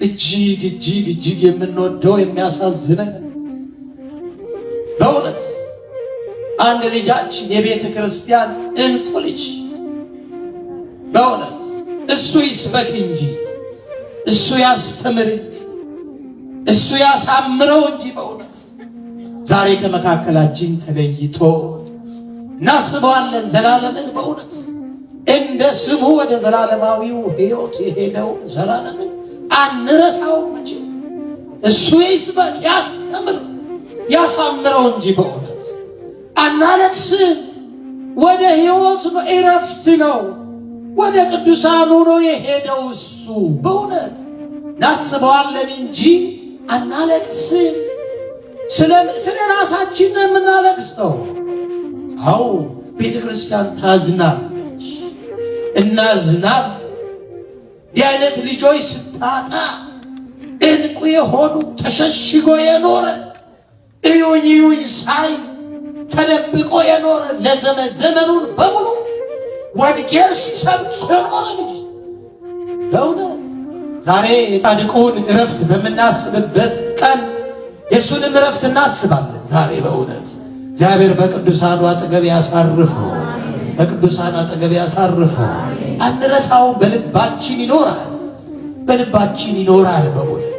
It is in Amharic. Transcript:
እጅግ የምንወደው የሚያሳዝነን በእውነት አንድ ልጃችን የቤተ ክርስቲያን እንቁ ልጅ በእውነት እሱ ይስበክ እንጂ እሱ ያስተምር እሱ ያሳምረው እንጂ በእውነት ዛሬ ከመካከላችን ተለይቶ እናስበዋለን። ዘላለምን በእውነት እንደ ስሙ ወደ ዘላለማዊው ሕይወት የሄደው ዘላለምን አንረሳው መቼ። እሱ ይስበክ ያስተምር ያሳምረው እንጂ በእውነት አናለቅስም። ወደ ሕይወት ነው፣ እረፍት ነው፣ ወደ ቅዱሳኑ ነው የሄደው እሱ በእውነት እናስበዋለን እንጂ አናለቅስም። ስለ ራሳችን ነው የምናለቅሰው። አዎ ቤተ ክርስቲያን ታዝናለች፣ እናዝናል። እንዲህ አይነት ልጆች ስታጣ እንቁ የሆኑ ተሸሽጎ የኖረ እዩኝ ሳይ ተደብቆ የኖረ ዘመኑን በሙሉ ወንጌል ሲሰብክ የኖረ ልጅ በእውነት ዛሬ የጻድቁን እረፍት በምናስብበት ቀን የእሱንም እረፍት እናስባለን። ዛሬ በእውነት እግዚአብሔር በቅዱሳኑ አጠገብ ያሳርፈው፣ በቅዱሳን አጠገብ ያሳርፈው። አንረሳው፣ በልባችን ይኖራል፣ በልባችን ይኖራል በእውነት